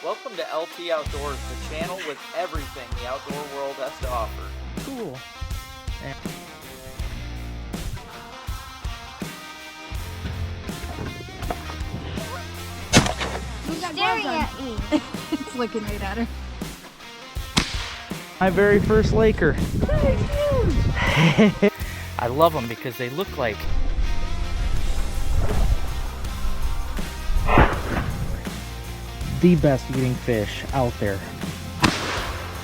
Welcome to LT Outdoors, the channel with everything the outdoor world has to offer. Cool. Who's staring at me? It's looking right at her. My very first Laker. I love them because they look like the best eating fish out there.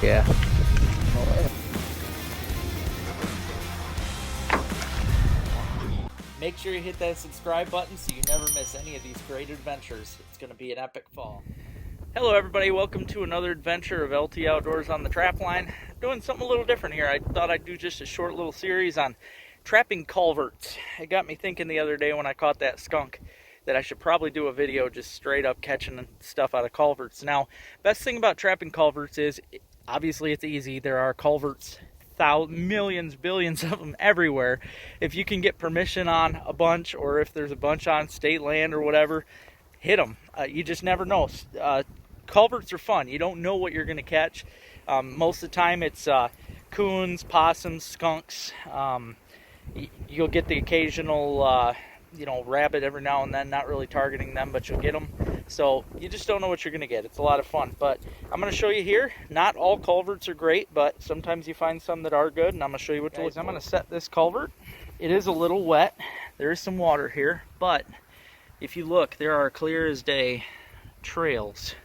Yeah. Make sure you hit that subscribe button so you never miss any of these great adventures. It's going to be an epic fall. Hello everybody, welcome to another adventure of LT Outdoors on the Trapline. Doing something a little different here. I thought I'd do just a short little series on trapping culverts. It got me thinking the other day when I caught that skunk that I should probably do a video just straight up catching stuff out of culverts. Now, best thing about trapping culverts is, obviously it's easy. There are culverts, millions, billions of them everywhere. If you can get permission on a bunch, or if there's a bunch on state land or whatever, hit them. You just never know. Culverts are fun. You don't know what you're going to catch. Most of the time it's coons, possums, skunks. You'll get the occasional rabbit every now and then, not really targeting them, but you'll get them. So you just don't know what you're going to get. It's a lot of fun. But I'm going to show you here. Not all culverts are great, but sometimes you find some that are good, and I'm going to show you what to look for. I'm going to set this culvert. It is a little wet. There is some water here, but if you look, there are clear as day trails.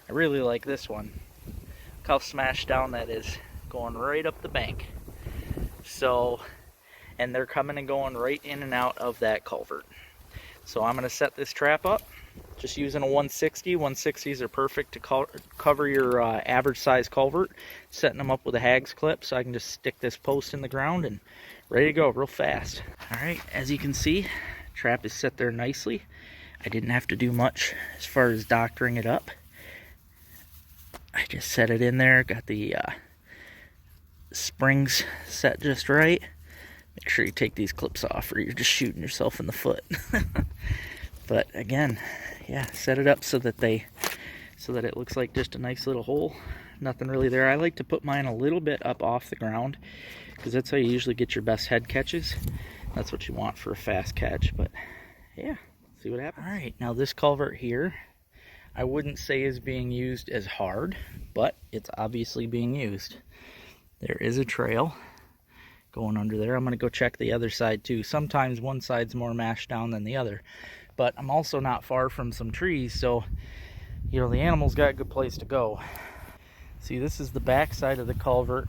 I really like this one. Look how smashed down that is, going right up the bank. So, and they're coming and going right in and out of that culvert. So I'm going to set this trap up just using a 160. 160s are perfect to cover your average size culvert. Setting them up with a Hags clip so I can just stick this post in the ground and ready to go real fast. Alright, as you can see, trap is set there nicely. I didn't have to do much as far as doctoring it up. I just set it in there, got the springs set just right. Make sure you take these clips off or you're just shooting yourself in the foot. But again, yeah, set it up so that it looks like just a nice little hole. Nothing really there. I like to put mine a little bit up off the ground because that's how you usually get your best head catches. That's what you want for a fast catch. But yeah, see what happens. All right, now this culvert here, I wouldn't say is being used as hard, but it's obviously being used. There is a trail going under there. I'm going to go check the other side too. Sometimes one side's more mashed down than the other, but I'm also not far from some trees, so the animal's got a good place to go. See, this is the back side of the culvert.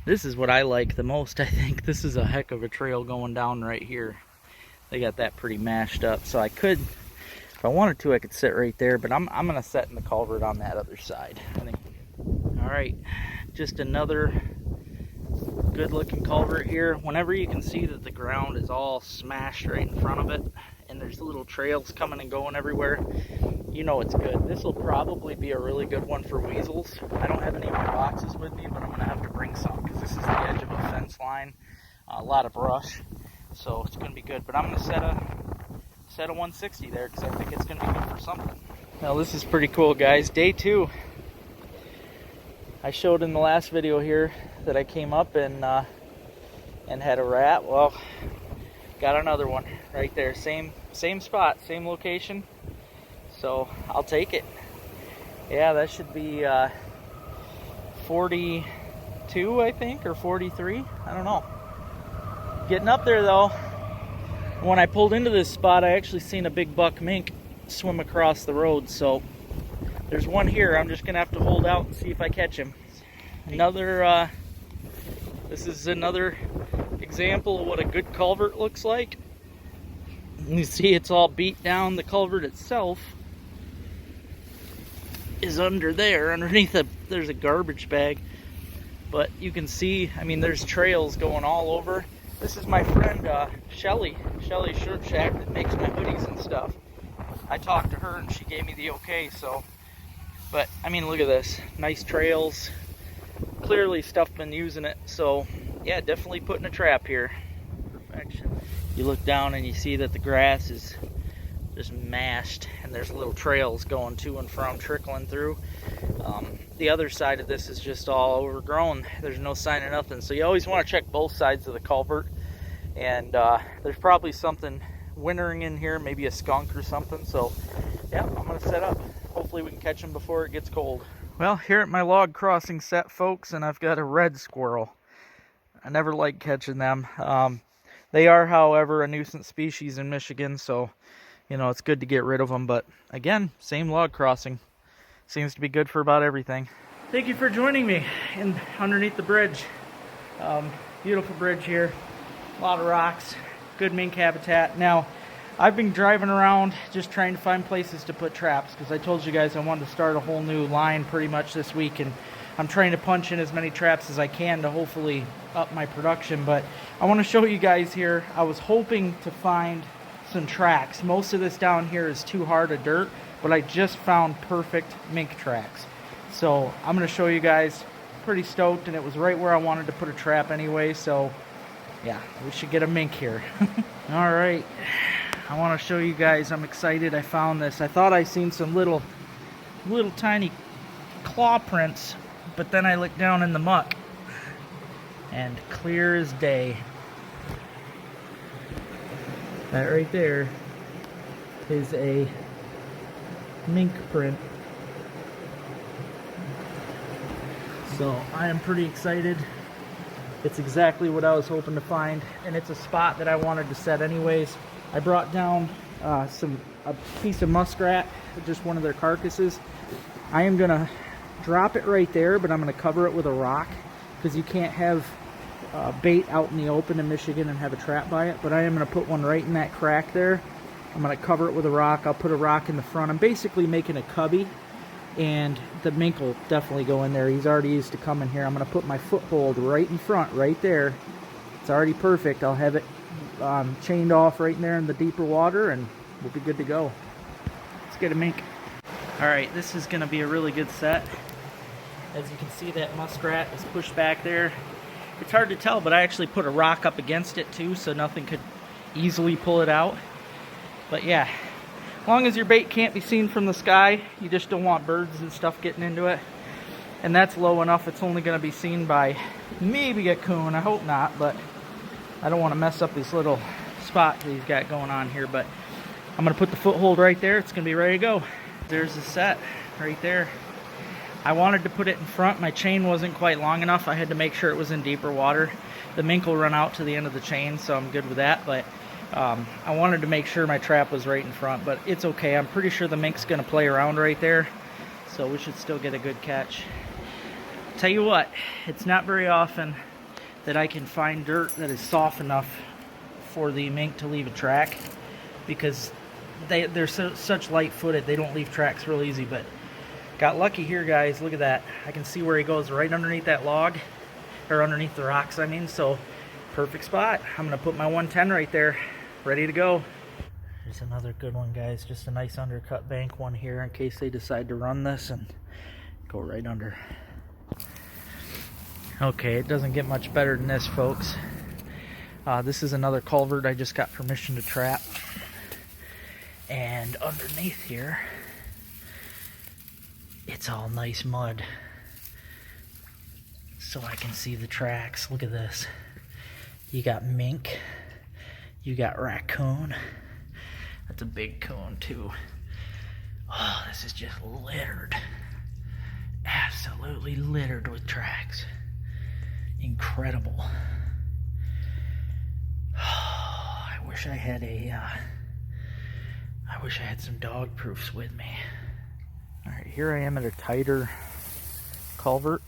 This is what I like the most. I think this is a heck of a trail going down right here. They got that pretty mashed up, so I could, if I wanted to, I could sit right there, but I'm going to set in the culvert on that other side. All right, just another good looking culvert here. Whenever you can see that the ground is all smashed right in front of it and there's little trails coming and going everywhere, you know it's good. This will probably be a really good one for weasels. I don't have any of my boxes with me, but I'm going to have to bring some because this is the edge of a fence line. A lot of brush, so it's going to be good. But I'm going to set a 160 there because I think it's going to be good for something. Now this is pretty cool, guys. Day 2. I showed in the last video here that I came up and had a rat. Well, got another one right there. Same spot, same location. So I'll take it. Yeah, that should be 42, I think, or 43. I don't know. Getting up there though. When I pulled into this spot, I actually seen a big buck mink swim across the road. So there's one here. I'm just gonna have to hold out and see if I catch him. This is another example of what a good culvert looks like. You see it's all beat down. The culvert itself is under there. Underneath there's a garbage bag. But you can see, I mean, there's trails going all over. This is my friend Shelly Shirt Shack that makes my hoodies and stuff. I talked to her and she gave me the okay, so. But, I mean, look at this. Nice trails. Clearly stuff been using it, so yeah, definitely putting a trap here. Perfection. You look down and you see that the grass is just mashed, and there's little trails going to and from, trickling through. The other side of this is just all overgrown. There's no sign of nothing. So you always want to check both sides of the culvert. And there's probably something wintering in here, maybe a skunk or something. So yeah, I'm gonna set up. Hopefully we can catch them before it gets cold. Well, here at my log crossing set, folks, and I've got a red squirrel. I never like catching them. They are, however, a nuisance species in Michigan, so you know it's good to get rid of them. But again, same log crossing. Seems to be good for about everything. Thank you for joining me underneath the bridge. Beautiful bridge here. A lot of rocks. Good mink habitat. Now, I've been driving around just trying to find places to put traps, because I told you guys I wanted to start a whole new line pretty much this week, and I'm trying to punch in as many traps as I can to hopefully up my production. But I want to show you guys here. I was hoping to find some tracks. Most of this down here is too hard of dirt, but I just found perfect mink tracks. So I'm going to show you guys. Pretty stoked, and it was right where I wanted to put a trap anyway, so yeah, we should get a mink here. All right, I want to show you guys. I'm excited. I found this. I thought I seen some little tiny claw prints, but then I looked down in the muck, and clear as day. That right there is a mink print. So I am pretty excited. It's exactly what I was hoping to find, and it's a spot that I wanted to set anyways. I brought down a piece of muskrat, just one of their carcasses. I am gonna drop it right there, but I'm gonna cover it with a rock, because you can't have bait out in the open in Michigan and have a trap by it. But I am gonna put one right in that crack there. I'm gonna cover it with a rock. I'll put a rock in the front. I'm basically making a cubby, and the mink will definitely go in there. He's already used to coming here. I'm going to put my foothold right in front, right there. It's already perfect. I'll have it chained off right in there in the deeper water, and we'll be good to go. Let's get a mink. All right, this is going to be a really good set. As you can see, that muskrat is pushed back there. It's hard to tell, but I actually put a rock up against it too, so nothing could easily pull it out. But yeah, as long as your bait can't be seen from the sky, you just don't want birds and stuff getting into it. And that's low enough. It's only going to be seen by maybe a coon. I hope not, but I don't want to mess up this little spot that he's got going on here. But I'm going to put the foothold right there. It's going to be ready to go. There's the set right there. I wanted to put it in front. My chain wasn't quite long enough. I had to make sure it was in deeper water. The mink will run out to the end of the chain, so I'm good with that. But I wanted to make sure my trap was right in front, but it's okay. I'm pretty sure the mink's going to play around right there, so we should still get a good catch. Tell you what, it's not very often that I can find dirt that is soft enough for the mink to leave a track, because they're such light-footed. They don't leave tracks real easy, but got lucky here, guys. Look at that. I can see where he goes right underneath that log, or underneath the rocks, I mean, so perfect spot. I'm going to put my 110 right there. Ready to go. There's another good one, guys. Just a nice undercut bank one here in case they decide to run this and go right under. Okay, it doesn't get much better than this, folks. This is another culvert I just got permission to trap. And underneath here, it's all nice mud. So I can see the tracks. Look at this. You got mink. You got raccoon. That's a big coon too. Oh, this is just littered. Absolutely littered with tracks. Incredible. Oh, I wish I had some dog proofs with me. All right, here I am at a tighter culvert.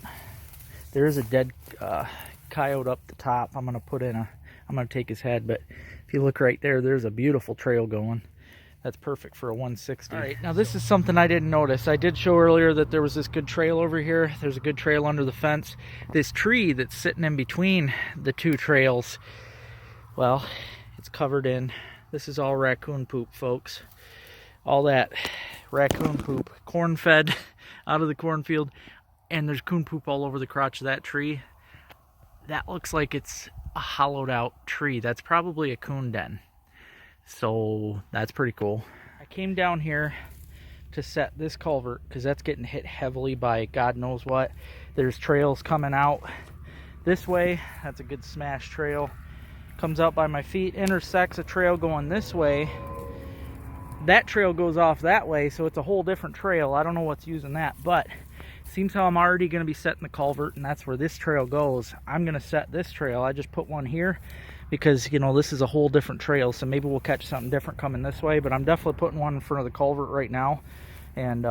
There is a dead coyote up the top. I'm gonna take his head, but if you look right there, there's a beautiful trail going. That's perfect for a 160. All right, now this is something I didn't notice. I did show earlier that there was this good trail over here. There's a good trail under the fence. This tree that's sitting in between the two trails, well, it's covered in, this is all raccoon poop, folks. All that raccoon poop, corn fed out of the cornfield, and there's coon poop all over the crotch of that tree. That looks like it's a hollowed out tree. That's probably a coon den. So that's pretty cool. I came down here to set this culvert because that's getting hit heavily by God knows what. There's trails coming out this way. That's a good smash trail. Comes out by my feet, intersects a trail going this way. That trail goes off that way, so it's a whole different trail. I don't know what's using that, but seems how I'm already going to be setting the culvert, and that's where this trail goes. I'm going to set this trail. I just put one here because, you know, this is a whole different trail, so maybe we'll catch something different coming this way, but I'm definitely putting one in front of the culvert right now. And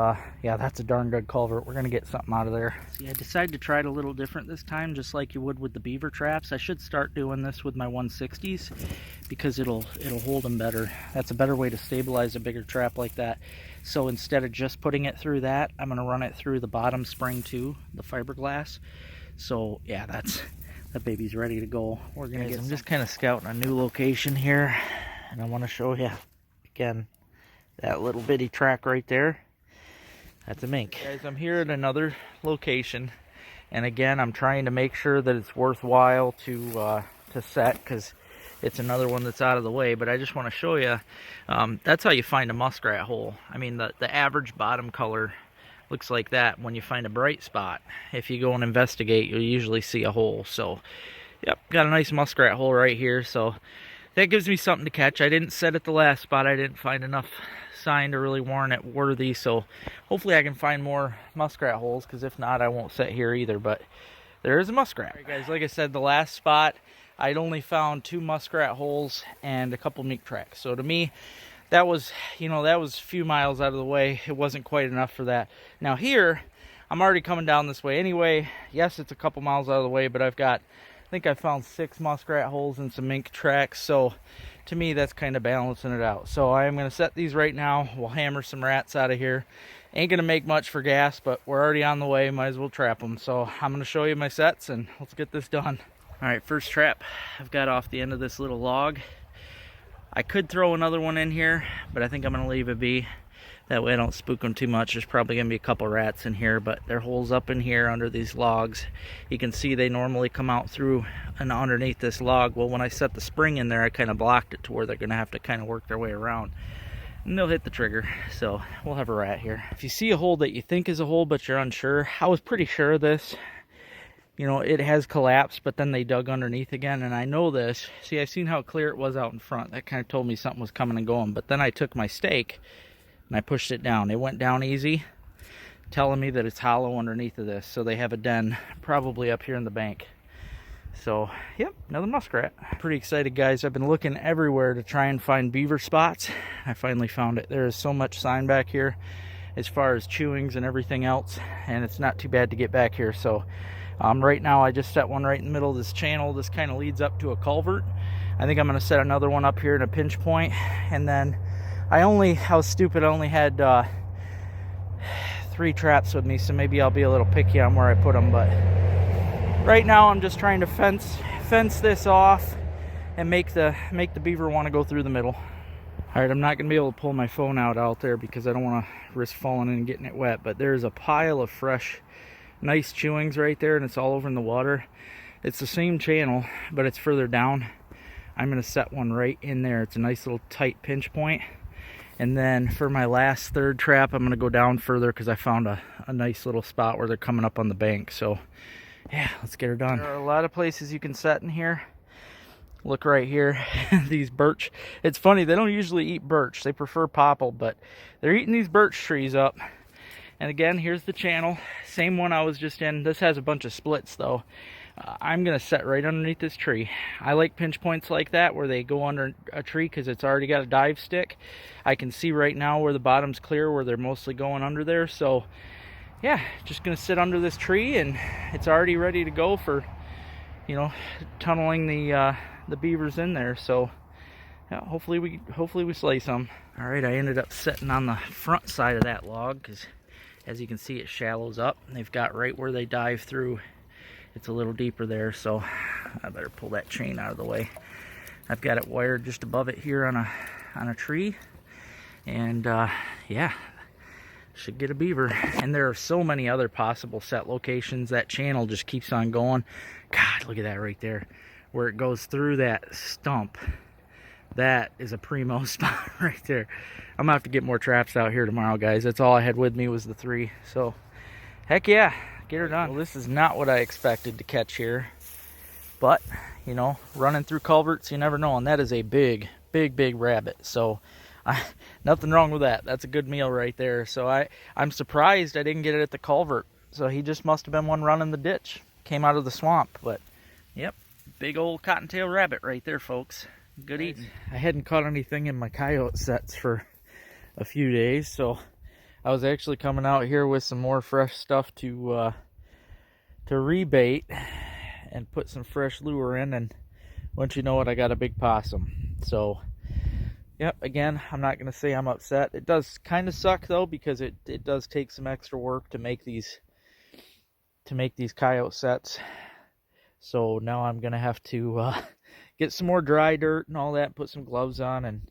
yeah, that's a darn good culvert. We're gonna get something out of there. See, I decided to try it a little different this time, just like you would with the beaver traps. I should start doing this with my 160s because it'll hold them better. That's a better way to stabilize a bigger trap like that. So instead of just putting it through that, I'm gonna run it through the bottom spring too, the fiberglass. So yeah, that baby's ready to go. We're gonna get. I'm just kind of scouting a new location here, and I want to show you again that little bitty track right there. That's a mink. Guys, I'm here at another location, and again, I'm trying to make sure that it's worthwhile to set because it's another one that's out of the way. But I just want to show you, that's how you find a muskrat hole. I mean, the average bottom color looks like that when you find a bright spot. If you go and investigate, you'll usually see a hole. So, yep, got a nice muskrat hole right here. So that gives me something to catch. I didn't set at the last spot. I didn't find enough sign to really warrant it worthy, so hopefully I can find more muskrat holes, because if not, I won't set here either. But there is a muskrat. All right, guys, like I said, the last spot I'd only found 2 muskrat holes and a couple mink tracks. So to me, that was, you know, that was a few miles out of the way. It wasn't quite enough for that. Now here, I'm already coming down this way anyway. Yes, it's a couple miles out of the way, but I've got, I think I found 6 muskrat holes and some mink tracks. So to me, that's kind of balancing it out. So I am going to set these right now. We'll hammer some rats out of here. Ain't going to make much for gas, but we're already on the way. Might as well trap them. So I'm going to show you my sets, and let's get this done. All right, first trap I've got off the end of this little log. I could throw another one in here, but I think I'm going to leave it be. That way I don't spook them too much. There's probably going to be a couple rats in here, but there are holes up in here under these logs. You can see they normally come out through and underneath this log. Well, when I set the spring in there, I kind of blocked it to where they're going to have to kind of work their way around. And they'll hit the trigger, so we'll have a rat here. If you see a hole that you think is a hole but you're unsure, I was pretty sure of this. You know, it has collapsed, but then they dug underneath again, and I know this. See, I seen how clear it was out in front. That kind of told me something was coming and going. But then I took my stake and I pushed it down. It went down easy, telling me that it's hollow underneath of this. So they have a den probably up here in the bank. So, yep, another muskrat. Pretty excited, guys. I've been looking everywhere to try and find beaver spots. I finally found it. There is so much sign back here as far as chewings and everything else, and it's not too bad to get back here. So, right now I just set one right in the middle of this channel. This kind of leads up to a culvert. I think I'm going to set another one up here in a pinch point, and then I was stupid, I only had 3 traps with me, so maybe I'll be a little picky on where I put them. But right now I'm just trying to fence this off and make the beaver want to go through the middle. All right, I'm not going to be able to pull my phone out there because I don't want to risk falling in and getting it wet, but there's a pile of fresh, nice chewings right there, and it's all over in the water. It's the same channel, but it's further down. I'm going to set one right in there. It's a nice little tight pinch point. And then for my last third trap, I'm going to go down further because I found a nice little spot where they're coming up on the bank. So, yeah, let's get her done. There are a lot of places you can set in here. Look right here. These birch. It's funny, they don't usually eat birch. They prefer popple, but they're eating these birch trees up. And again, here's the channel. Same one I was just in. This has a bunch of splits, though. I'm going to set right underneath this tree. I like pinch points like that where they go under a tree because it's already got a dive stick. I can see right now where the bottom's clear, where they're mostly going under there. So, yeah, just going to sit under this tree, and it's already ready to go for, you know, tunneling the beavers in there. So, yeah, hopefully we slay some. All right, I ended up sitting on the front side of that log because, as you can see, it shallows up. They've got right where they dive through. It's a little deeper there, so I better pull that chain out of the way. I've got it wired just above it here on a tree, and yeah, should get a beaver. And there are so many other possible set locations. That channel just keeps on going. God, look at that right there, where it goes through that stump. That is a primo spot right there. I'm gonna have to get more traps out here tomorrow, guys. That's all I had with me was the 3. So, heck yeah, get her done. Well, this is not what I expected to catch here. But, you know, running through culverts, you never know. And that is a big rabbit. So, nothing wrong with that. That's a good meal right there. So, I'm surprised I didn't get it at the culvert. So, he just must have been one running the ditch. Came out of the swamp. But, yep, big old cottontail rabbit right there, folks. Good eating. I hadn't caught anything in my coyote sets for a few days, so I was actually coming out here with some more fresh stuff to rebait and put some fresh lure in, and once you know it, I got a big possum. So, yep, again, I'm not going to say I'm upset. It does kind of suck, though, because it does take some extra work to make these coyote sets. So now I'm going to have to get some more dry dirt and all that, put some gloves on, and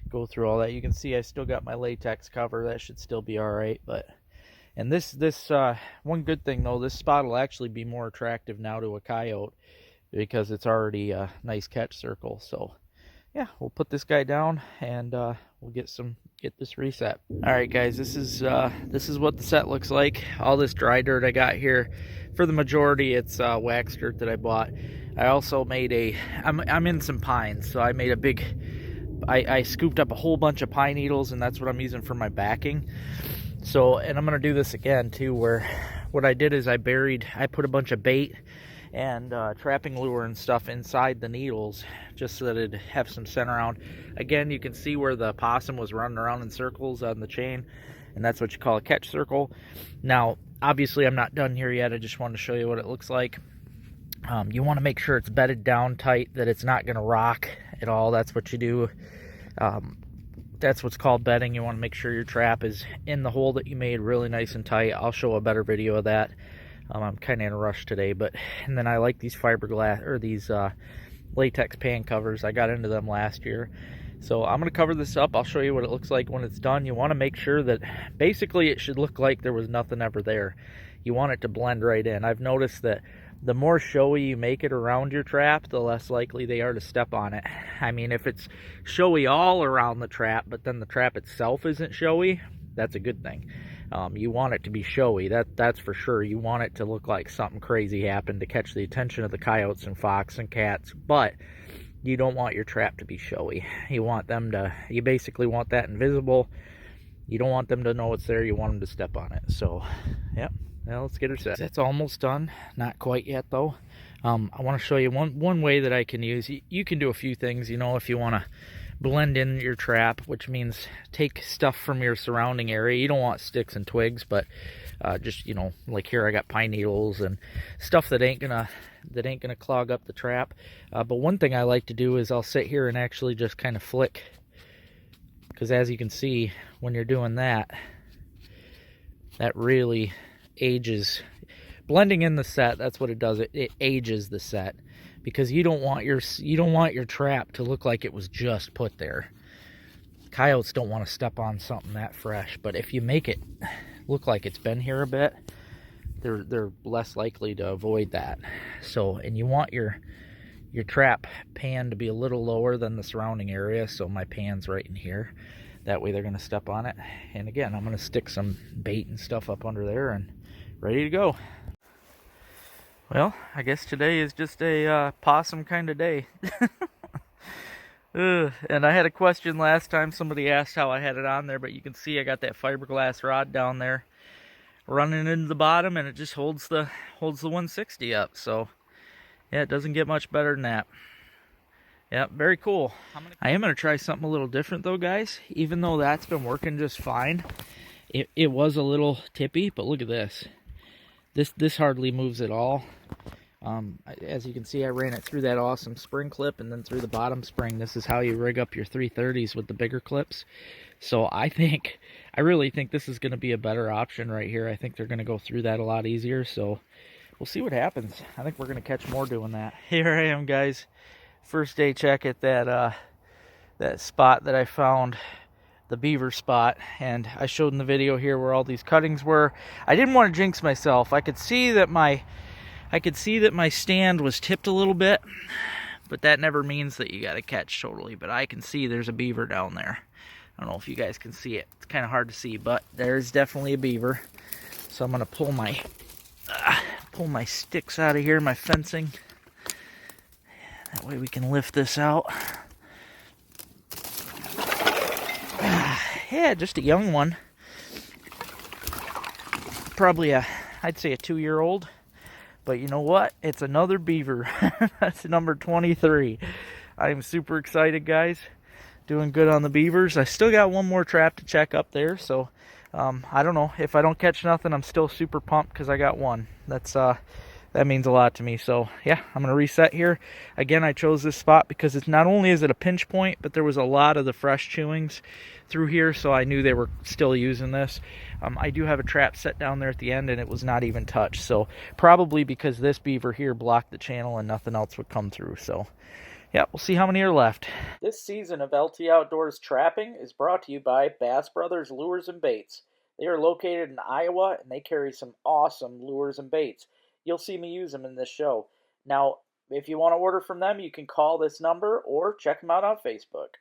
go through all that. You can see I still got my latex cover. That should still be all right. And this one good thing, though, this spot will actually be more attractive now to a coyote because it's already a nice catch circle. So, yeah, we'll put this guy down and we'll get this reset. All right, guys, this is what the set looks like. All this dry dirt I got here, for the majority, it's wax dirt that I bought. I also made I'm in some pines, so I made a big. I scooped up a whole bunch of pine needles, and that's what I'm using for my backing. So, and I'm going to do this again, too, where what I did is I put a bunch of bait and trapping lure and stuff inside the needles, just so that it'd have some scent around. Again, you can see where the possum was running around in circles on the chain, and that's what you call a catch circle. Now, obviously, I'm not done here yet. I just wanted to show you what it looks like. You want to make sure it's bedded down tight, that it's not going to rock at all. That's what you do. That's what's called bedding. You want to make sure your trap is in the hole that you made really nice and tight. I'll show a better video of that. I'm kind of in a rush today, and then I like these fiberglass, or these latex pan covers. I got into them last year. So I'm going to cover this up. I'll show you what it looks like when it's done. You want to make sure that basically it should look like there was nothing ever there. You want it to blend right in. I've noticed that the more showy you make it around your trap, the less likely they are to step on it. I mean, if it's showy all around the trap, but then the trap itself isn't showy, that's a good thing. You want it to be showy, that's for sure. You want it to look like something crazy happened to catch the attention of the coyotes and fox and cats, but you don't want your trap to be showy. You basically want that invisible. You don't want them to know it's there. You want them to step on it. So, yep. Now let's get her set. That's almost done. Not quite yet, though. I want to show you one way that I can use. You can do a few things, you know, if you want to blend in your trap, which means take stuff from your surrounding area. You don't want sticks and twigs, but just, you know, like here I got pine needles and stuff that ain't gonna clog up the trap. But one thing I like to do is I'll sit here and actually just kind of flick, because as you can see, when you're doing that really ages. Blending in the set, that's what it does. It ages the set, because you don't want your trap to look like it was just put there. Coyotes don't want to step on something that fresh, but if you make it look like it's been here a bit, they're less likely to avoid that. So, and you want your trap pan to be a little lower than the surrounding area, so my pan's right in here. That way they're going to step on it. And again, I'm going to stick some bait and stuff up under there and ready to go. Well, I guess today is just a possum kind of day. And I had a question last time. Somebody asked how I had it on there, but you can see I got that fiberglass rod down there running into the bottom, and it just holds the 160 up. So, yeah, it doesn't get much better than that. Yeah, very cool. I am going to try something a little different, though, guys. Even though that's been working just fine, it was a little tippy, but look at this. This hardly moves at all. As you can see, I ran it through that awesome spring clip and then through the bottom spring. This is how you rig up your 330s with the bigger clips. So I really think this is going to be a better option right here. I think they're going to go through that a lot easier. So we'll see what happens. I think we're going to catch more doing that. Here I am, guys. First day check at that spot that I found, the beaver spot, and I showed in the video here where all these cuttings were. I didn't want to jinx myself. I could see that my stand was tipped a little bit, but that never means that you got to catch totally. But I can see there's a beaver down there. I don't know if you guys can see it. It's kind of hard to see, but there's definitely a beaver. So I'm gonna pull my sticks out of here, my fencing. That way we can lift this out. Yeah, just a young one. Probably I'd say a 2-year-old. But you know what? It's another beaver. That's number 23. I'm super excited, guys. Doing good on the beavers. I still got one more trap to check up there, so I don't know. If I don't catch nothing, I'm still super pumped because I got one. That means a lot to me. So yeah, I'm gonna reset here. Again, I chose this spot because it's not only is it a pinch point, but there was a lot of the fresh chewings through here, so I knew they were still using this. I do have a trap set down there at the end, and it was not even touched. So probably because this beaver here blocked the channel and nothing else would come through. So yeah, we'll see how many are left. This season of LT Outdoors Trapping is brought to you by Bass Brothers Lures and Baits. They are located in Iowa, and they carry some awesome lures and baits. You'll see me use them in this show. Now, if you want to order from them, you can call this number or check them out on Facebook.